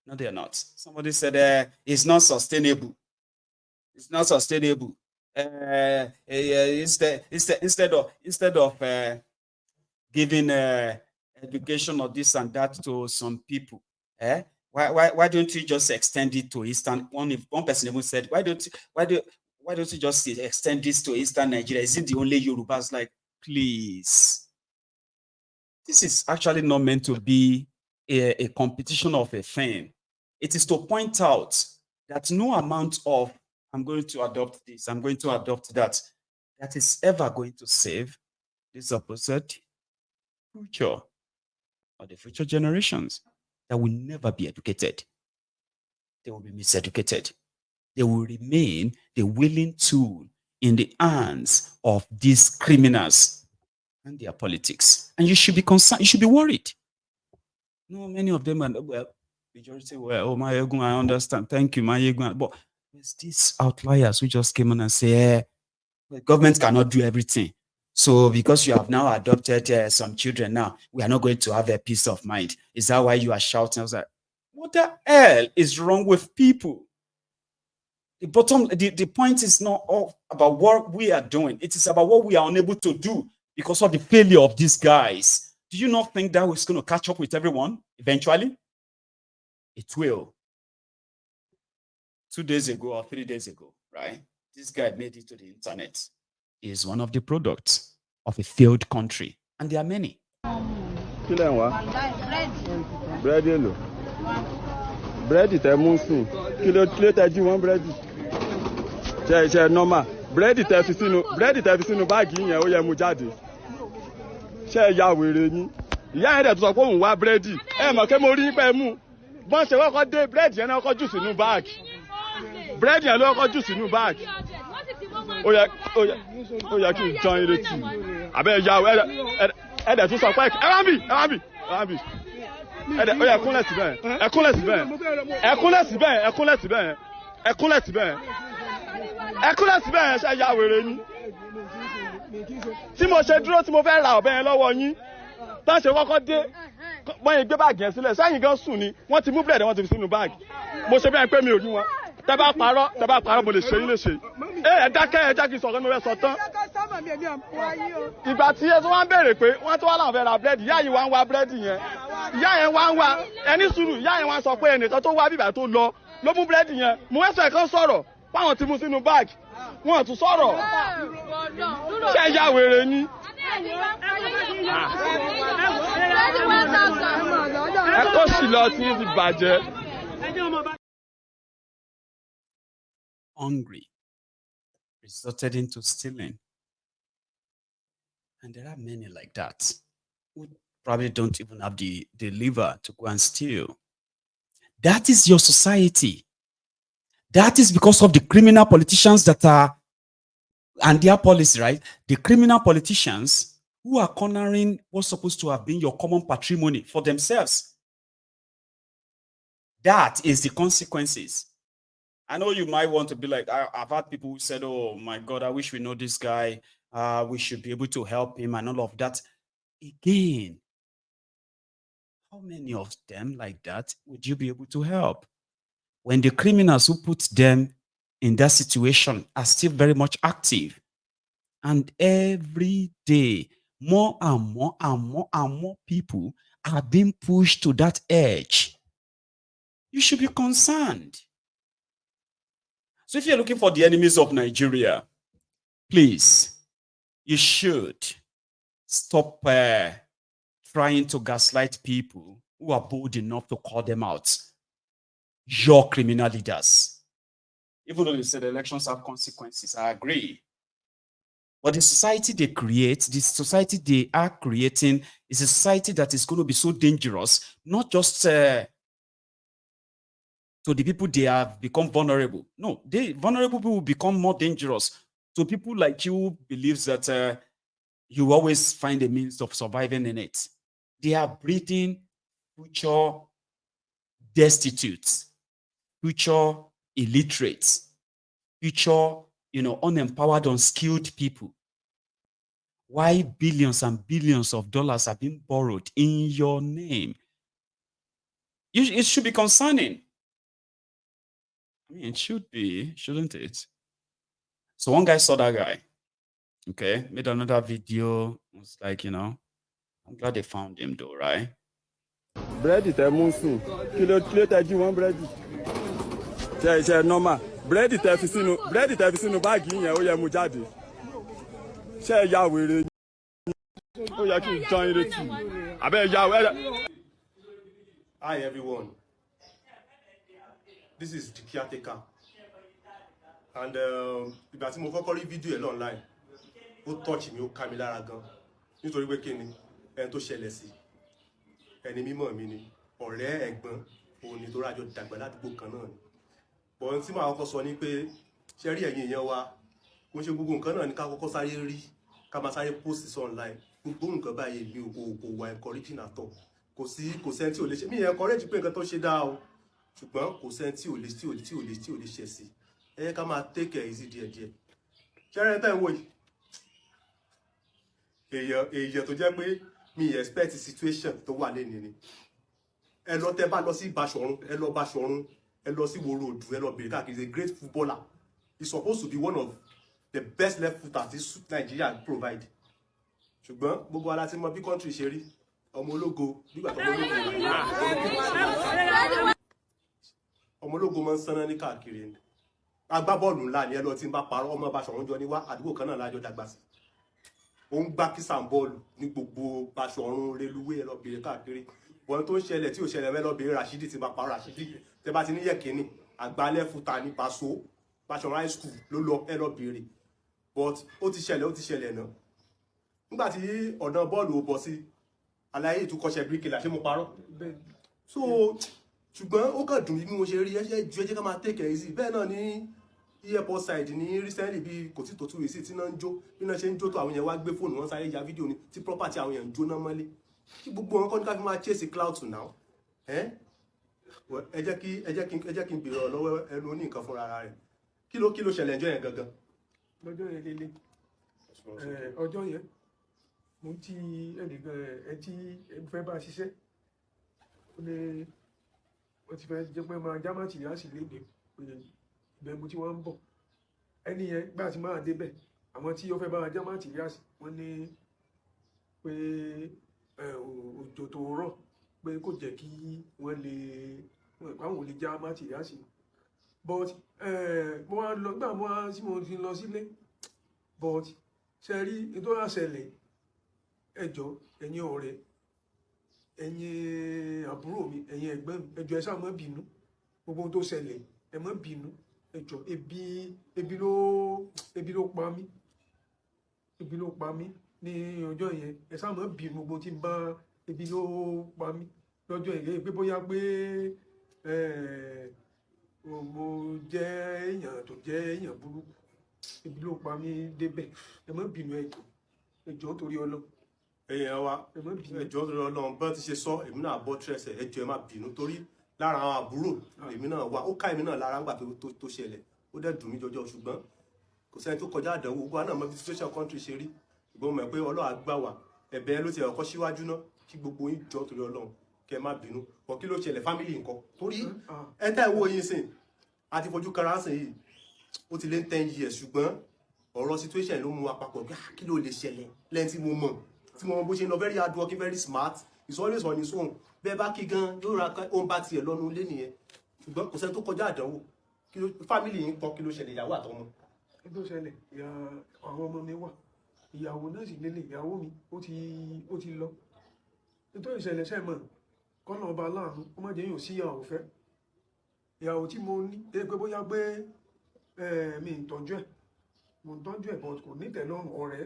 No, they are not. Somebody said it's not sustainable. It's not sustainable. Instead of giving education or this and that to some people, why don't you just extend it to Eastern? One person even said, why don't you just extend this to Eastern Nigeria? Is it the only Yorubas? Like, please, this is actually not meant to be a competition of a thing. It is to point out that no amount of I'm going to adopt this, I'm going to adopt that, that is ever going to save this opposite future or the future generations that will never be educated. They will be miseducated. They will remain the willing tool in the hands of these criminals and their politics. And you should be concerned, you should be worried. No, many of them are, well, majority were, oh, my Egun, I understand. Thank you, my Egun. But there's these outliers who just came in and say, the government cannot do everything. So because you have now adopted some children now, we are not going to have a peace of mind. Is that why you are shouting? I was like, what the hell is wrong with people? The point is not all about what we are doing. It is about what we are unable to do because of the failure of these guys. Do you not think that is going to catch up with everyone eventually? It will. 2 days ago or 3 days ago, right? This guy made it to the internet. He is one of the products of a failed country. And there are many. Bread tẹ mú sùn kí ló tẹ jí wọn búrẹ́dì ṣe normal búrẹ́dì tẹ fi sínú báàgì yẹn ó yẹ mú jáde ṣe ya wèrè yín ìyá yẹn dẹ̀ tó sọ pé òun wá búrẹ́dì mọ̀ kí mo rí pẹ́ mú bọ́n ṣe kọ́kọ́ dé búrẹ́dì yẹn náà kọ́ jù sínú báàgì búrẹ́dì yẹn ló kọ́ jù sínú báàgì ó yẹ kí n jọ ilé tì àbẹ́ ya ẹ̀dẹ̀ tó sọ pé ẹ wá bì ó yẹ kúnlẹ̀ síbẹ̀ ṣe ya wèrè yín tí mo ṣe dúró tí mo fẹ́ ra ọ̀bẹ yẹn lọ́wọ́ yín tán ṣe kọ́kọ́ dé wọ́n yẹn gbé báàgì yẹn sílẹ̀ sẹ́yìn gan sùn ni wọ́n ti mú búrẹ́dì wọ́n ti fi sínú báàgì mo ṣe bẹ́ẹ̀ pé mi ò rí wọn tẹ́ bá parọ́ mo lè ṣe yín léṣe ẹ dákẹ́ kí n sọ̀rọ̀ mi fẹ́ sọ tán ìgbà tí ẹ tó wá ń béèrè pé wọ́n tó wá láwọn fẹ́ ra búrẹ́dì ìyá yìí wá ń wá búrẹ́dì yẹn ìyá yẹn wá ń wá ẹni sùúrù ìyá yẹn wá ń sọ pé ẹnìkan tó wá bíbà tó lọ ló mú búrẹ́dì yẹn mo wẹ́sọ̀ ẹ̀kan sọ̀rọ̀ páwọn ti mú sínú báàgì wọn ò tún sọ̀rọ̀ ṣé ẹ ya wèrè ni. ẹ kó sì lọ tí ti bàjẹ́. Hungry resorted into stealing. And there are many like that who probably don't even have the liver to go and steal. That is your society. That is because of the criminal politicians that are, and their policy, right? The criminal politicians who are cornering what's supposed to have been your common patrimony for themselves. That is the consequences. I know you might want to be like, I've had people who said, oh my God, I wish we know this guy. We should be able to help him and all of that. Again, how many of them like that would you be able to help? When the criminals who put them in that situation are still very much active. And every day, more and more and more and more people are being pushed to that edge. You should be concerned. So if you're looking for the enemies of Nigeria, please, you should stop trying to gaslight people who are bold enough to call them out your criminal leaders. Even though they said elections have consequences, I agree. But the society they create, the society they are creating is a society that is going to be so dangerous, not just to the people they have become vulnerable. No, vulnerable people will become more dangerous. To people like you who believes that you always find a means of surviving in it. They are breeding future destitutes, future illiterates, future, unempowered, unskilled people. Why billions and billions of dollars have been borrowed in your name? It should be concerning. I mean, it should be, shouldn't it? So one guy saw that guy, okay, made another video. It's like, I'm glad they found him though, right? Búrẹ́dì tẹ mú sùn kí ló tẹ jí wọ́n búrẹ́dì ṣe normal búrẹ́dì tẹ fi sínú báàgì yẹn ó yẹ mú jáde ṣe ya wèrè ó yẹ kí n jọyìn létí àbẹ ya wẹrẹ. Hi everyone, this is the caretaker and ìgbà tí mo kọ́kọ́ rí fídíò ẹ̀ online ó touch mi ó ká mi lára gan nítorí pé kí ni ẹni tó ṣẹlẹ̀ sí ẹni mímọ̀ mi ni ọ̀rẹ́ ẹ̀gbọ́n òun ni tó rájọ dàgbà ládùúgbò kan náà ni bọ̀n tí màá kọ́kọ́ sọ ni pé ṣe rí ẹ̀yin èèyàn wa kò ṣe gbogbo nǹkan náà ni ká kọ́kọ́ sáré rí ká máa sáré post sí online gbogbo nǹkan báyìí mi kò wà encouraging at all kò sẹ́ni tí ò lè ṣe mí encourage pé nǹkan tó ṣe dáa o ṣùgbọ́n kò sẹ́ni tí ò lè ṣe sí ẹ yẹ ká máa take it easy díẹ̀díẹ̀ ṣẹ́rẹ́ tẹ́ ń wò yìí èèyàn tó jẹ́ pé mi expect situation tó wà lẹ́ni ni ẹ lọ tẹ́ bá lọ sí Báṣọ̀run ẹ lọ sí Wo Road ẹ lọ bèrè káàkiri a great footballer he's supposed to be one of the best left footers this Nigeria provide ṣùgbọ́n gbogbo ara ti mọ bí country ṣe rí ọmọ ológo nígbà tó ọmọ ológo máa ń sanná ní káàkiri ni agbábọ́ọ̀lù ńlá ni ẹ lọ tí ń bá parọ́ ọmọ Báṣọ̀run jọ ní wá àdúgbò kan náà lájọ dàgbà sí ó ń gbá kísàn bọ́ọ̀lù ní gbogbo Báṣọ̀run reluwé ẹ lọ bèrè káàkiri wọn tó ń ṣẹlẹ̀ tí ò ṣẹlẹ̀ mẹ́ lọ bèrè Rashidi ti bá parọ́ Rashidi tẹ bá ti ní yẹ̀kínní àgbálẹ̀ fúta ní Báṣọ̀run high school ló lọ ẹ lọ bèrè but ó ti ṣẹlẹ̀ náà nígbà tí ọ̀nà bọ́ọ̀lù ò bọ̀ sí aláyé ìtúkọ̀ṣẹ́ bíríkìlà ṣé mo parọ́ so ṣùgbọ́n ó kàn dùn bí mo ṣe rí ẹjẹ́ ká máa take it easy bẹ́ẹ̀ náà ní airport side ní recently bí kò tí tó tú èsì tí náà ń jó bí náà ṣe ń jó tó àwọn yẹn wá gbé fóònù wọn sáré ya fídíò ni tí property àwọn yẹn ń jóná mọ́lé kí gbogbo wọn kọ́ ní ká fi máa chase cloud to now ẹ jẹ́ kí n bèrè ọ lọ́wọ́ ẹnu oní nǹkan fúnra rẹ̀ kí ló ṣẹlẹ̀ ẹjọ́ yẹn gangan. lọ́jọ́ yẹn lélẹ̀ ọjọ́ yẹn mo ti ẹnìkan ẹ tí fẹ́ bá ṣiṣẹ́ ó ní wọ́n ti fẹ́ jẹ́ pé máa já màtìríàsì léde pé ìbẹ̀mú tí wọ́n ń bọ̀ ẹni yẹn gbà tí máa débẹ̀ àwọn tí ó fẹ́ bá já màtìríàsì wọ́n ní pé òjò tó rọ̀ pé kò jẹ́ kí wọ́n lè àwọn ò lè já màtìríàsì but mo wá lọ gbà mo wá sí mo fi lọ sílé but ṣe rí nítorí àṣẹlẹ̀ ẹjọ́ ẹ̀yin ọ̀rẹ́ ẹ̀yin àbúrò mi ẹ̀yin ẹ̀gbọ́n mi ẹjọ́ ẹ ṣáà má bínú gbogbo ohun tó ṣẹlẹ̀ ẹ má bínú ẹjọ́ ebi ló pa mí ní ọjọ́ yẹn ẹ ṣáà má bínú gbogbo tí ń bá ebi ló pa mí lọ́jọ́ yẹn pé bóyá pé mo jẹ́ èèyàn tó jẹ́ èèyàn burúkú ebi ló pa mí débẹ̀ ẹ má bínú ẹjọ́ torí Ọlọ́run. èèyàn wa ẹjọ́ torí Ọlọ́run bá ti ṣe sọ èmi náà bọ́ tírẹ̀sẹ̀ ẹjọ́ ẹ má bínú torí lára àwọn àbúrò èmi náà wà ó ká èmi náà lára ńgbà tó ṣẹlẹ̀ ó dẹ̀ dùn mí jọjọ ṣùgbọ́n kò sẹ́ni tó kọjá àdánwò gbogbo àná mọ bí situation country ṣe rí ṣùgbọ́n mo mọ̀ pé Ọlọ́run á gbà wá ẹ̀bẹ̀ ló ti ọkọ̀ síwájú náà kí gbogbo yín jọ torí Ọlọ́run kẹ́ má bínú bọ̀ kí ló ṣẹlẹ̀ family nǹkan torí ẹ tá ìwọ yín sìn àti fojú kara sìn yìí ó ti lé 10 years ṣùgbọ́n ọ̀rọ̀ situation ló mú wa papọ̀ pé kí ló lè ṣẹlẹ̀ lẹ́yìn tí mo mọ̀ bó ṣe ń lọ very hard working very smart is always on his own bẹ́ẹ̀ bá kí gan yóò ra ohun bá tiẹ̀ lọ́nu ilé nìyẹn ṣùgbọ́n kò sẹ́ni tó kọjá àdánwò kí ló family yìí ń kọ́ kí ló ṣẹlẹ̀ ìyàwó àtọmọ. kí ló ṣẹlẹ̀ àwọn ọmọ mi wà ìyàwó náà sì lélẹ̀ ìyàwó mi ó ti lọ nítorí ìṣẹ̀lẹ̀ sẹ́mọ̀ kọ́nà ọba aláàánú ó má jẹ́ yóò sí ìyàwó fẹ́ ìyàwó tí mo ní pé bóyá pé mi ń tọ́jú ẹ̀ mo ń tọ́jú ẹ̀ but kò ní tẹ̀lọ́rùn ọ̀rẹ́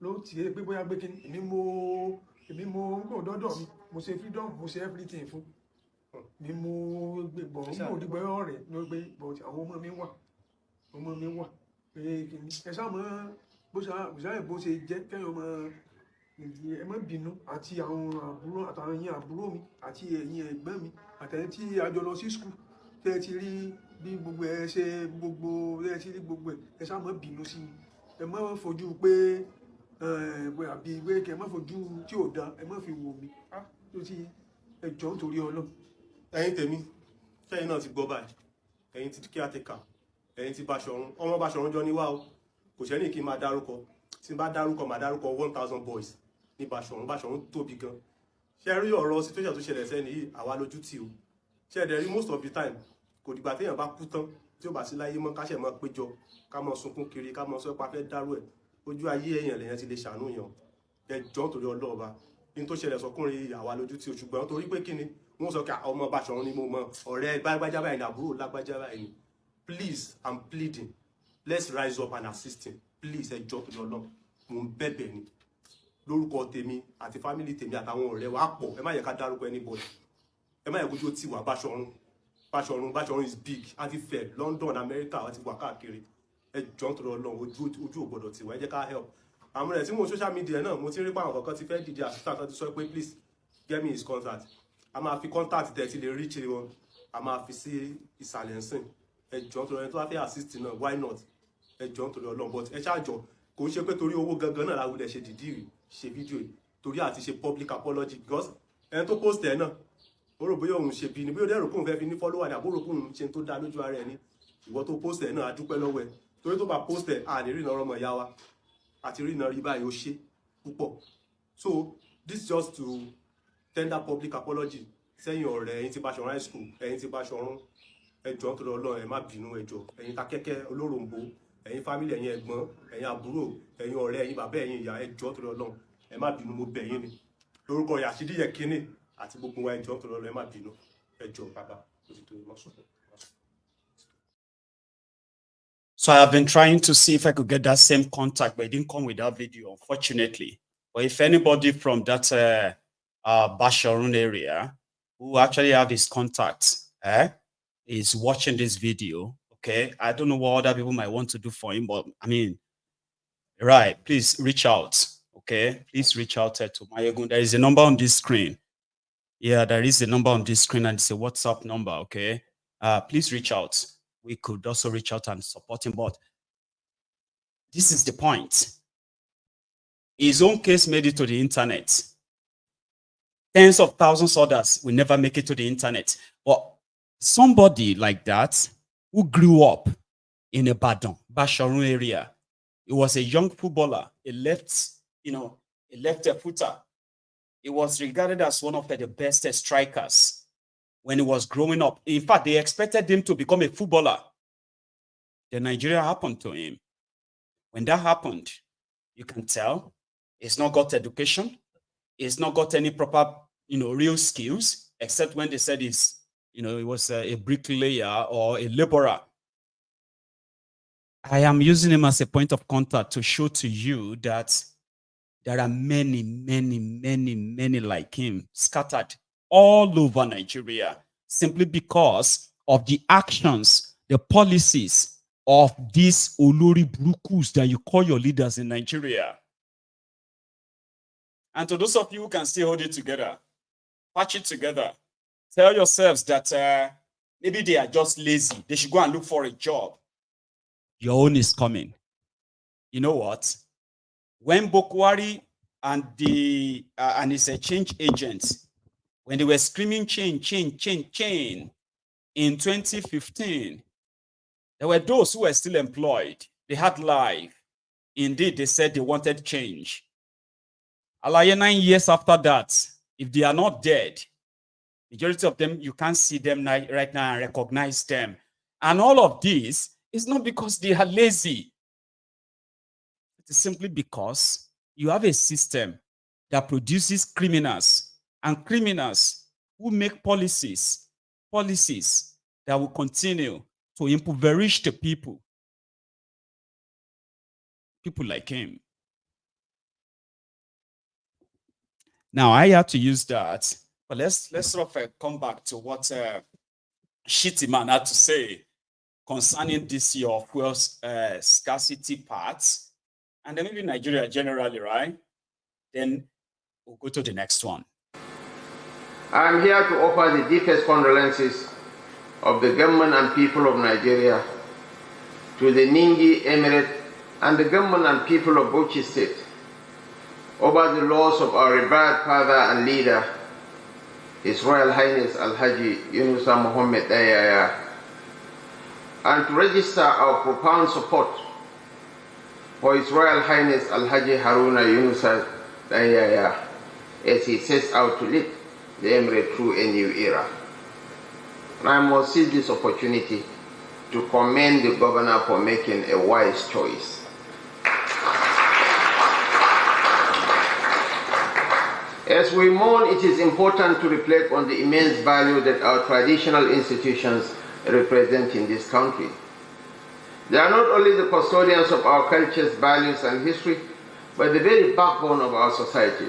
ló tiẹ̀ pé bóyá pé kí èmi mo ń gbọ́ dọ́dọ̀ mi mo ṣe freedom mo ṣe everything fún mi mo gbé bọ̀ ń gbò dígbẹ́ ọ̀rẹ́ ló gbé but àwọn ọmọ mi wà pé ẹ sáà mọ́ bó ṣe jẹ́ kẹ́yìn ọmọ ẹ má bínú àti àwọn àbúrò àtàwọn ẹ̀yin àbúrò mi àti ẹ̀yin ẹ̀gbọ́n mi àtẹ̀yìn tí a jọ lọ sí school tẹ́ ẹ ti rí bí gbogbo ẹ ṣe gbogbo ẹ ti rí gbogbo ẹ sáà má bínú sí ẹ má fojú pé àbí pé kẹ má fojú tí ò da ẹ má fi wò mí ẹ jọ̀ọ́ torí Ọlọ́run. ẹ̀yin tèmi sẹ́yìn náà ti gbọ́ báyìí ẹ̀yin ti kíátẹ́kà ẹ̀yin ti Báṣọ̀run ọmọ Báṣọ̀run jọ níwá o kò ṣẹ́ni kí n máa dárúkọ tí n bá dárúkọ máa dárúkọ 1000 boys ní Báṣọ̀run tóbi gan ṣe rí ọ̀rọ̀ situation tó ṣẹlẹ̀ sẹ́ni yìí àwa lójú tì o ṣe ẹ̀dẹ̀ rí most of the time kò dìgbà téèyàn bá kú tán tí ó bá sí láyé mọ́ káṣẹ̀ mọ́ péjọ ká mọ́ sunkún kiri ká mọ́ sọ pé a fẹ́ dárú ẹ̀ ojú ayé èèyàn lèèyàn ti lè ṣàánú yàn ẹ jọ̀ọ́ torí Ọlọ́ọ̀ba ní tó ṣẹlẹ̀ sọkùnrin yìí àwa lójú tì o ṣùgbọ́n torí pé kíni wọ́n sọ pé ọmọ Báṣọ̀run ni mo mọ ọ̀rẹ́ lágbájá báyìí ní àbúrò lágbájá báyìí ni please I'm pleading let's rise up and assist him please ẹ jọ̀ọ́ torí Ọlọ́run mo ń bẹ̀bẹ̀ ni lórúkọ tèmi àti family tèmi àtàwọn ọ̀rẹ́ wa pọ̀ ẹ má yẹ ká dárúkọ anybody ẹ má yẹ kójú ó tì wá Báṣọ̀run is big àti fẹ̀ London America àti wà káàkiri ẹ jọ̀ọ́ torí Ọlọ́run ojú ò gbọdọ̀ tì wá ẹ jẹ́ ká help àwọn rẹ̀ tí mo social media náà mo ti rí pàwọn kankan ti fẹ́ dìde assistant kan ti sọ pé please get me his contact a máa fi contact tẹ̀ ti lè reach wọn a máa fi sí ìsàlẹ̀ ńsìn ẹ jọ̀ọ́ torí ẹni tó bá fẹ́ assist náà why not ẹ jọ̀ọ́ torí Ọlọ́run but ẹ ṣáàjọ kò ń ṣe pé torí owó gangan náà láwùlẹ̀ ṣe dìdí ṣe fídíò yìí torí àti ṣe public apology because ẹni tó post ẹ̀ náà ó rò bóyá òun ṣe bí ni bóyá ó dẹ́rù kóun fẹ́ fi ní follower ní àbúrò kóun ṣe tó dá lójú ara ẹ̀ ní ìwọ tó post ẹ̀ náà a dúpẹ́ lọ́wọ́ ẹ̀ torí tó bá post ẹ̀ à ní rí ìnáwó ọmọ ìyá wa àti rí ìnáwó rí báyìí ó ṣe púpọ̀ so this just to tender public apology sẹ́yìn ọ̀rẹ́ ẹ̀yin ti Báṣọ̀run high school ẹ̀yin ti Báṣọ̀run ẹ jọ̀ọ́ torí Ọlọ́run ẹ má bínú ẹ jọ̀ọ́ ẹ̀yin ta kẹ́kẹ́ olóròǹbó ẹ̀yin family ẹ̀yin ẹ̀gbọ́n ẹ̀yin àbúrò ẹ̀yin ọ̀rẹ́ ẹ̀yin bàbá ẹ̀yin ìyá ẹ jọ̀ọ́ torí Ọlọ́run ẹ má bínú mo bẹ̀ yín ni lórúkọ Yàsídì Yẹkínì àti gbogbo wa ẹ jọ̀ọ́ torí Ọlọ́run ẹ má bínú ẹ jọ̀ọ́ bàbá ó ti tó ẹ má sọ. So I have been trying to see if I could get that same contact, but it didn't come with that video, unfortunately. But if anybody from that Báṣọ̀run area who actually have his contact is watching this video, okay, I don't know what other people might want to do for him, but I mean, right, please reach out, okay? Please reach out to Mayegun. There is a number on this screen. Yeah, there is a number on this screen and it's a WhatsApp number, okay? Please reach out. We could also reach out and support him, but this is the point. His own case made it to the internet. Tens of thousands of others will never make it to the internet. But somebody like that who grew up in a Báṣọ̀run area, he was a young footballer, a left footer. He was regarded as one of the best strikers when he was growing up. In fact, they expected him to become a footballer. Then Nigeria happened to him. When that happened, you can tell he's not got education. He's not got any proper, real skills, except when they said he was a bricklayer or a laborer. I am using him as a point of contact to show to you that there are many, many, many, many like him scattered all over Nigeria, simply because of the actions, the policies of these Olori Burukus that you call your leaders in Nigeria. And to those of you who can still hold it together, patch it together, tell yourselves that maybe they are just lazy. They should go and look for a job. Your own is coming. You know what? When Bokwari and his change agents, when they were screaming change in 2015, there were those who were still employed. They had life. Indeed, they said they wanted change. Alaye 9 years after that, if they are not dead, majority of them, you can't see them right now and recognize them. And all of this is not because they are lazy. It is simply because you have a system that produces criminals, and criminals who make policies that will continue to impoverish the people. People like him. Now, I had to use that, but let's sort of come back to what Shitty Man had to say concerning this your fuel scarcity parts, and then maybe Nigeria generally, right? Then we'll go to the next one. I am here to offer the deepest condolences of the government and people of Nigeria to the Ningi Emirate and the government and people of Bauchi State over the loss of our revered father and leader, His Royal Highness Alhaji Yunusa Mohammed Dayaya, and to register our profound support for His Royal Highness Alhaji Haruna Yunusa Dayaya as he sets out to lead the Emirate through a new era. And I must seize this opportunity to commend the governor for making a wise choice. As we mourn, it is important to reflect on the immense value that our traditional institutions represent in this country. They are not only the custodians of our cultures, values, and history, but the very backbone of our society.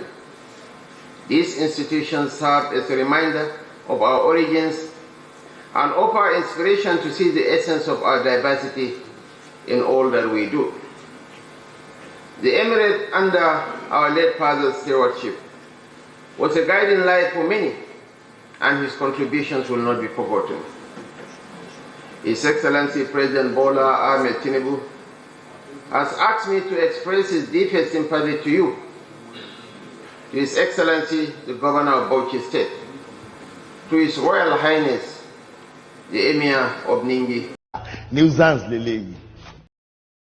These institutions serve as a reminder of our origins and offer inspiration to see the essence of our diversity in all that we do. The Emirate, under our late father's stewardship, was a guiding light for many, and his contributions will not be forgotten. His Excellency President Bola Ahmed Tinubu has asked me to express his deepest sympathy to you, to His Excellency the Governor of Bauchi State, to His Royal Highness the Emir of Ningi. Nuisance lele.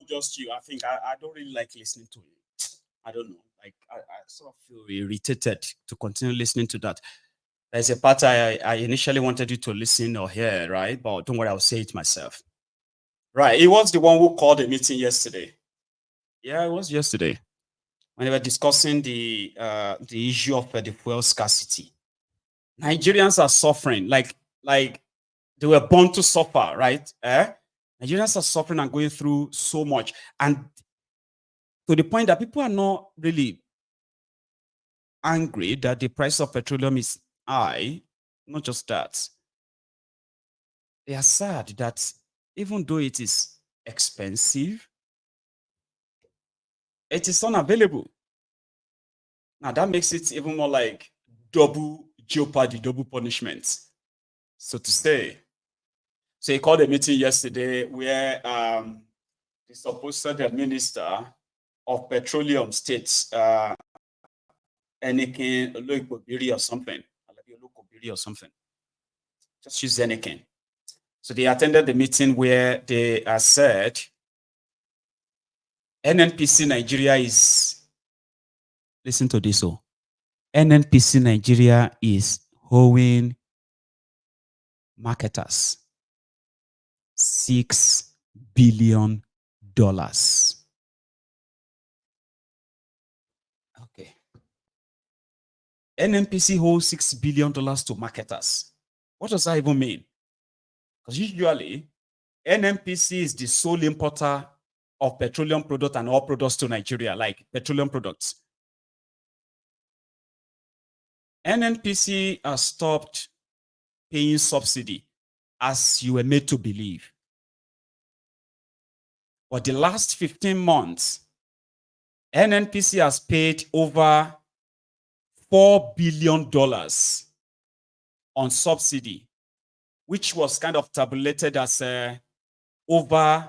Just you, I think I don't really like listening to it. I don't know. Like I sort of feel irritated to continue listening to that. There's a part I initially wanted you to listen or hear, right? But don't worry, I'll say it myself. Right. He was the one who called the meeting yesterday. Yeah, it was yesterday. When they were discussing the issue of the fuel scarcity. Nigerians are suffering, like they were born to suffer, right? Nigerians are suffering and going through so much. And to the point that people are not really angry that the price of petroleum is high. Not just that. They are sad that even though it is expensive, it is unavailable. Now that makes it even more like double jeopardy, double punishment, so to say. So he called a meeting yesterday where the supposed minister of petroleum states, Enikin Olokobiri or something. Olokobiri or something. Just use Enikin. So they attended the meeting where they said NNPC Nigeria is, listen to this, oh, NNPC Nigeria is owing marketers $6 billion. Okay. NNPC owes $6 billion to marketers. What does that even mean? Because usually, NNPC is the sole importer of petroleum products and all products to Nigeria, like petroleum products. NNPC has stopped paying subsidy, as you were made to believe. For the last 15 months, NNPC has paid over $4 billion on subsidy, which was kind of tabulated as over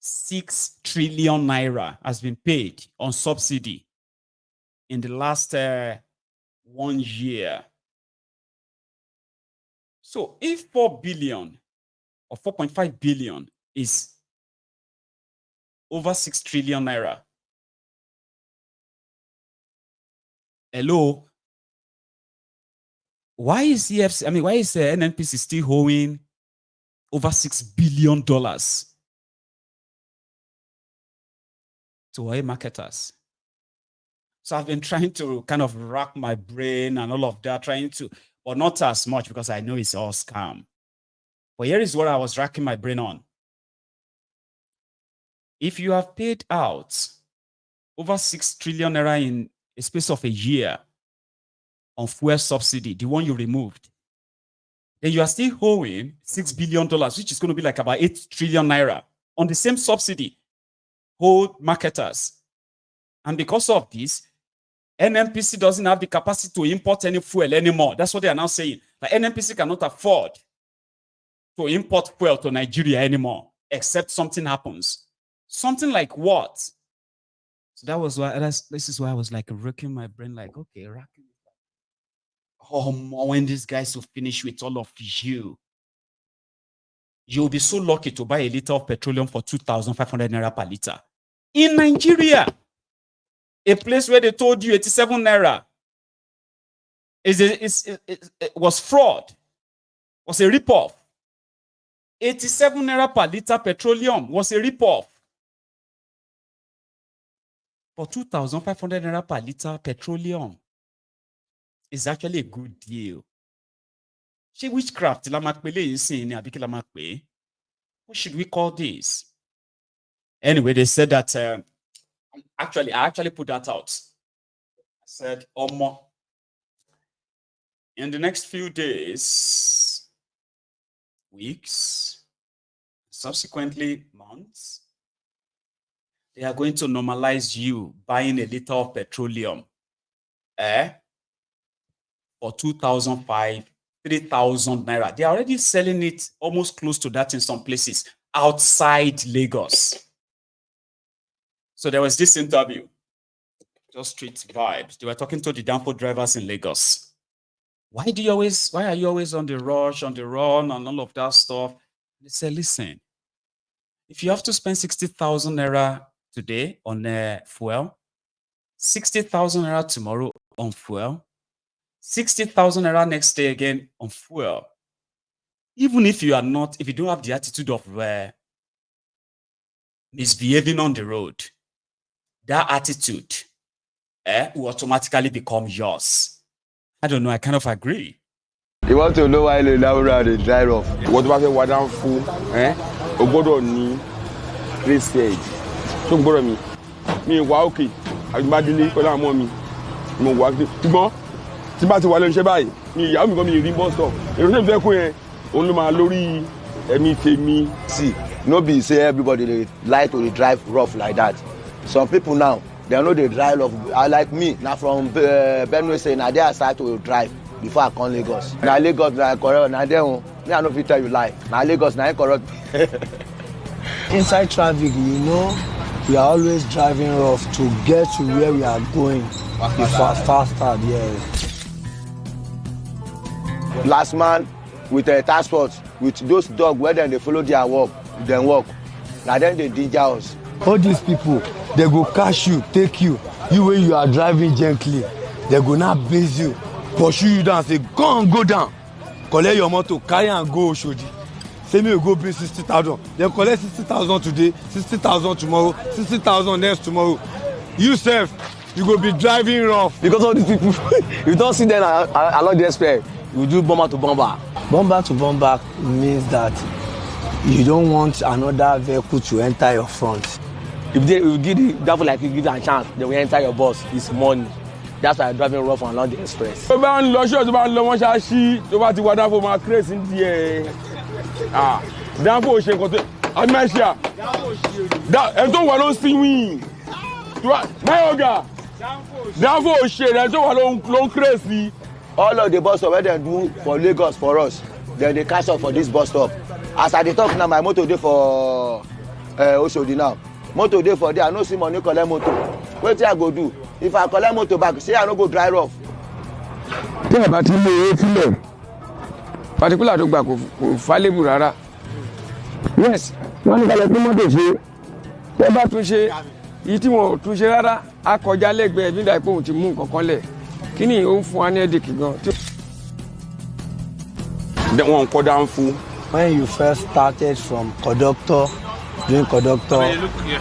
6 trillion naira has been paid on subsidy in the last 1 year. So if 4 billion or 4.5 billion is over 6 trillion naira, hello, why is EFC, I mean, why is NNPC still owing over $6 billion to oil marketers? So I've been trying to kind of rack my brain and all of that, trying to, but not as much because I know it's all scam. But here is what I was racking my brain on. If you have paid out over 6 trillion naira in a space of a year on fuel subsidy, the one you removed, then you are still owing $6 billion, which is going to be like about 8 trillion naira on the same subsidy, hold marketers. And because of this, NNPC doesn't have the capacity to import any fuel anymore. That's what they are now saying. Like NNPC cannot afford to import fuel to Nigeria anymore, except something happens. Something like what? So that was why, this is why I was like racking my brain, like, okay, racking. Oh, when these guys will finish with all of you'll be so lucky to buy a liter of petroleum for 2,500 naira per liter. In Nigeria, a place where they told you 87 naira was fraud, was a ripoff. 87 naira per liter petroleum was a ripoff. For 2,500 naira per liter petroleum is actually a good deal. Witchcraft, what should we call this? Anyway, they said that I actually put that out. I said, in the next few days, weeks, subsequently months, they are going to normalize you buying a liter of petroleum for 2,500, 3,000 naira. They are already selling it almost close to that in some places outside Lagos. So there was this interview, just street vibes. They were talking to the Danfo drivers in Lagos. Why are you always on the rush, on the run, and all of that stuff? They said, listen, if you have to spend 60,000 naira today on fuel, 60,000 naira tomorrow on fuel, 60,000 naira next day again on fuel. Even if you don't have the attitude of misbehaving on the road, that attitude will automatically become yours. I don't know, I kind of agree. You want to know why the Laura they dry off? What about the Danfo? Obodo ni prestige. So gboro mi wa okay. Agbadile pẹ̀lú àwọn mi. Mo wa okay. Ṣùgbọ́n tí bá ti wà lẹ́nu iṣẹ́ báyìí, mi ìyàwó mi gan mi rí bus stop. Èrò náà fẹ́ kó yẹn, òun ló máa lórí ẹ̀mí tèmi. See, no be say everybody they like to drive rough like that. Some people now, they know they drive rough. Like me, now from Benue State, now they start to drive before I come Lagos. Now Lagos, now correct. Now them, me I no fit tell you lie. Now Lagos, now correct. Inside traffic, we are always driving rough to get to where we are going faster. Yes. Last man with a task force with those dogs where then they follow their work, then walk. Now then they dig us. All these people, they go catch you, take you. You when you are driving gently, they go now base you, pursue you down, say go down, collect your motor, carry and go Oshodi. Say me you go pay 60,000. They collect 60,000 today, 60,000 tomorrow, 60,000 next tomorrow. You self, you go be driving rough. Because all these people, you don't see them along the express. You do bomber to bomber. Bomber to bomber means that you don't want another vehicle to enter your front. If they will give the devil like you give them a chance, they will enter your bus. It's money. That's why I'm driving rough along the express. Tó bá ń lọ ṣọ́ọ̀ tó bá ń lọ wọ́n ṣáṣí tó bá ti wá Danfo máa craze ní díẹ̀. Danfo ṣe nǹkan tó amẹ́ṣíà. Ẹ̀ tó wà ló ń sinwin. Mayoga. Danfo ṣe ẹ̀ tó wà ló ń craze. All of the bus stop where they do for Lagos for us, then they catch up for this bus stop. As I dey talk now, my motor dey for Oshodi now. Motor dey for there, I no see money collect motor. Wetin I go do? If I collect motor back, say I no go dry rough. Tí ẹ bá ti lé e sílẹ̀, particular tó gbà kò falébù rárá. Yes, wọ́n ní kalẹ̀ pé mọ́tò ṣe. Tẹ́ bá tún ṣe, èyí tí wọ́n tún ṣe rárá, á kọjá lẹ́gbẹ̀ẹ́ bí dáa pé òun ti mú nǹkan kan lẹ̀. Kí ni ó ń fún wa ní ẹ̀dẹ̀kì gan? Wọ́n kọ́ Danfo. When you first started from conductor, doing conductor,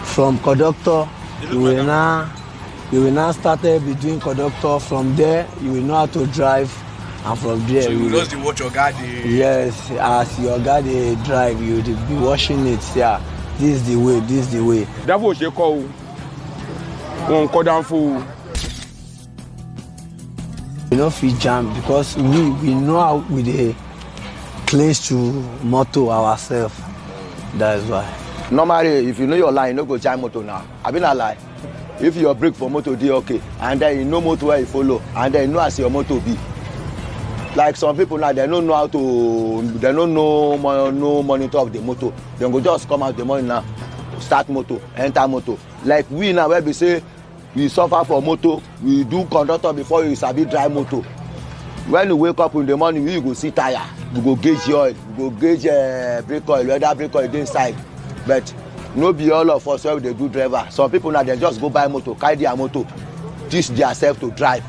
from conductor, you will now started be doing conductor. From there, you will know how to drive, and from there, so you just watch your guy. Yes, as your guy dey drive, you will be watching it. Yeah, this is the way. This is the way. Danfo ṣe kọ́ o. Wọ́n kọ́ Danfo. We no fit jam because we know how we dey clinch to motor ourselves. That is why. Normally, if you know your line, you no go jam motor now. I been a lie. If your brake for motor dey okay, and then you know motor where you follow, and then you know as your motor be. Like some people now, they don't know how to, they don't know monitor of the motor. They go just come out the morning now, start motor, enter motor. Like we now, where we say we suffer for motor, we do conductor before we sabi drive motor. when you wake up in the morning you go see tire, you go gauge your oil, you go gauge brake oil, whether brake oil dey inside. But no be all of us wey dey do driver. Some people now they just go buy motor, carry their motor, teach themselves to drive.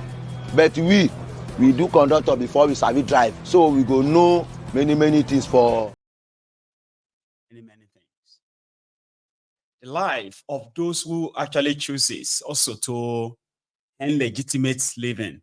But we do conductor before we sabi drive, so we go know many things for many things. The life of those who actually chooses also to end legitimate living